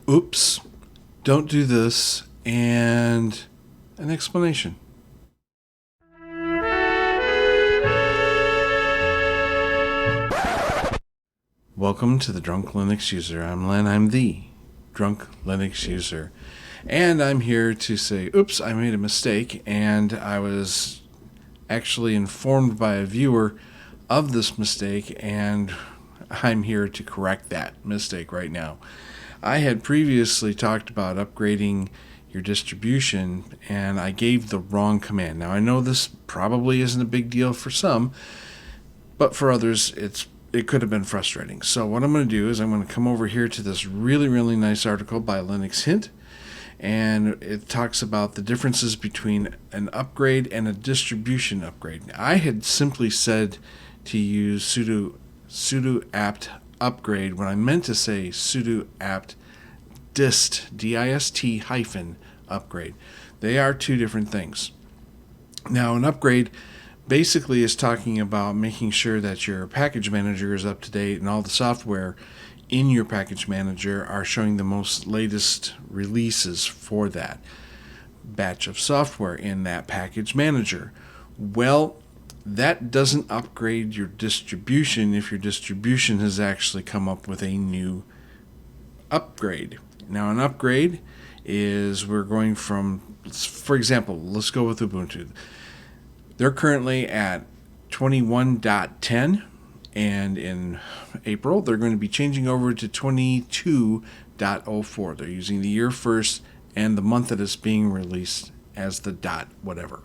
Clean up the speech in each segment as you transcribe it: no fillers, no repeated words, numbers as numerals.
oops, don't do this, and an explanation. Welcome to the Drunk Linux User. I'm Len. I'm the Drunk Linux User. And I'm here to say, oops, I made a mistake, and I was actually informed by a viewer of this mistake, and I'm here to correct that mistake right now. I had previously talked about upgrading your distribution, and I gave the wrong command. Now, I know this probably isn't a big deal for some, but for others, it could have been frustrating. So what I'm going to do is I'm going to come over here to this really, really nice article by Linux Hint, and it talks about the differences between an upgrade and a distribution upgrade. I had simply said to use sudo apt upgrade when I meant to say sudo apt dist, D-I-S-T hyphen upgrade. They are two different things. Now, an upgrade basically is talking about making sure that your package manager is up to date and all the software in your package manager are showing the most latest releases for that batch of software in that package manager. Well, that doesn't upgrade your distribution if your distribution has actually come up with a new upgrade. Now, an upgrade is we're going from, for example, let's go with Ubuntu. They're currently at 21.10, and in April, they're going to be changing over to 22.04. They're using the year first and the month that it's being released as the dot whatever.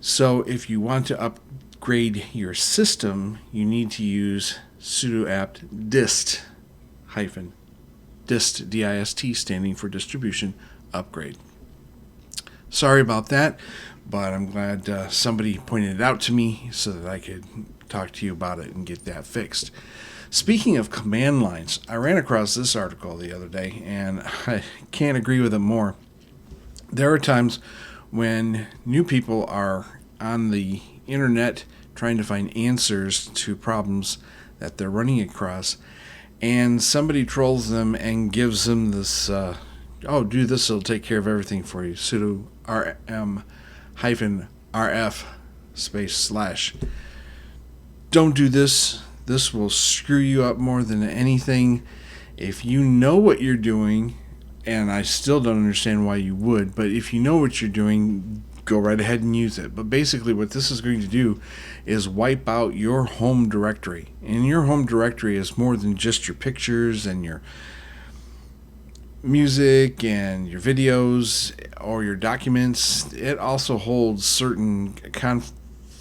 So if you want to upgrade your system, you need to use sudo apt dist hyphen dist, D-I-S-T, standing for distribution upgrade. Sorry about that, but I'm glad somebody pointed it out to me so that I could talk to you about it and get that fixed. Speaking of command lines, I ran across this article the other day, and I can't agree with it more. There are times when new people are on the internet trying to find answers to problems that they're running across, and somebody trolls them and gives them this, do this, it'll take care of everything for you, sudo rm hyphen rf /. Don't do this. This will screw you up more than anything. If you know what you're doing, and I still don't understand why you would, but if you know what you're doing, go right ahead and use it. But basically what this is going to do is wipe out your home directory. And your home directory is more than just your pictures and your music and your videos or your documents. It also holds certain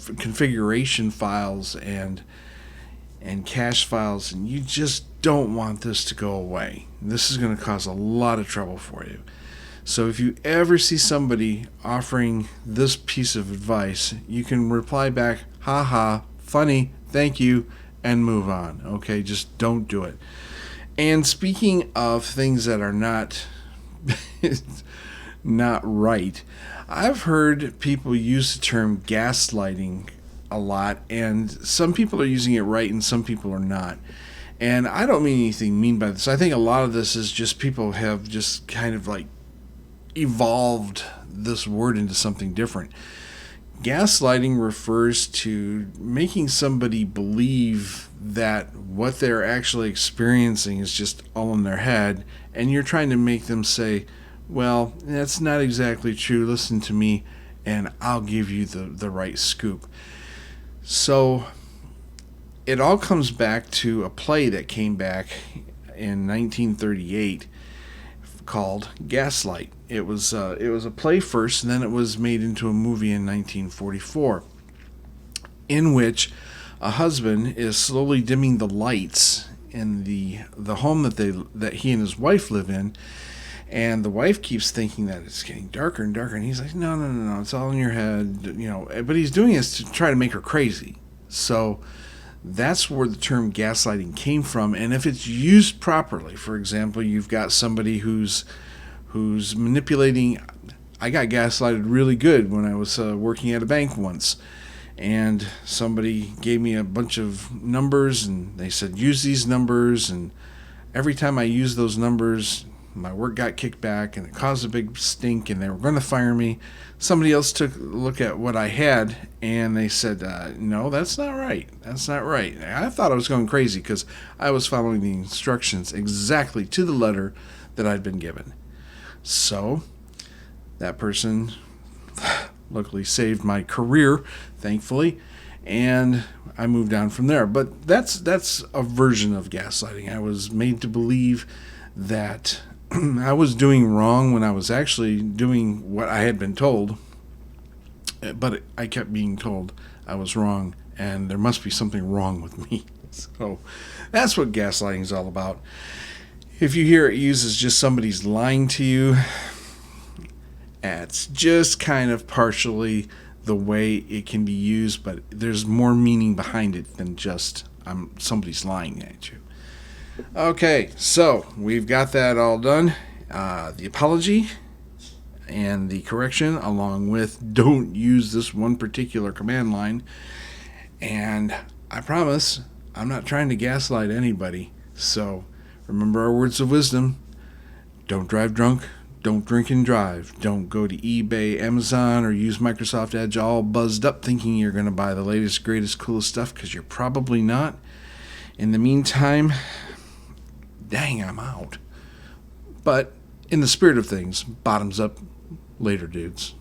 configuration files and cache files, and you just don't want this to go away. This is going to cause a lot of trouble for you. So if you ever see somebody offering this piece of advice, you can reply back, haha, funny, thank you, and move on. Okay, just don't do it. And speaking of things that are not right, I've heard people use the term gaslighting a lot, and some people are using it right and some people are not. And I don't mean anything mean by this. I think a lot of this is just people have just kind of like evolved this word into something different. Gaslighting refers to making somebody believe that what they're actually experiencing is just all in their head, and you're trying to make them say, well, that's not exactly true, listen to me, and I'll give you the right scoop. So it all comes back to a play that came back in 1938 called Gaslight. It was a play first, and then it was made into a movie in 1944, in which a husband is slowly dimming the lights in the home that he and his wife live in, and the wife keeps thinking that it's getting darker and darker, and he's like, no, it's all in your head, but he's doing this to try to make her crazy. So that's where the term gaslighting came from. And if it's used properly, for example, you've got somebody who's manipulating. I got gaslighted really good when I was working at a bank once, and somebody gave me a bunch of numbers, and they said use these numbers, and every time I used those numbers, my work got kicked back and it caused a big stink and they were going to fire me. Somebody else took a look at what I had and they said, no, that's not right. That's not right. And I thought I was going crazy because I was following the instructions exactly to the letter that I'd been given. So that person luckily saved my career, thankfully, and I moved on from there. But that's a version of gaslighting. I was made to believe that I was doing wrong when I was actually doing what I had been told, but I kept being told I was wrong and there must be something wrong with me. So that's what gaslighting is all about. If you hear it used as just somebody's lying to you, it's just kind of partially the way it can be used, but there's more meaning behind it than just somebody's lying at you. Okay, so we've got that all done. The apology and the correction, along with don't use this one particular command line. And I promise I'm not trying to gaslight anybody. So remember our words of wisdom. Don't drive drunk. Don't drink and drive. Don't go to eBay, Amazon, or use Microsoft Edge all buzzed up thinking you're going to buy the latest, greatest, coolest stuff, because you're probably not. In the meantime, dang, I'm out. But in the spirit of things, bottoms up. Later, dudes.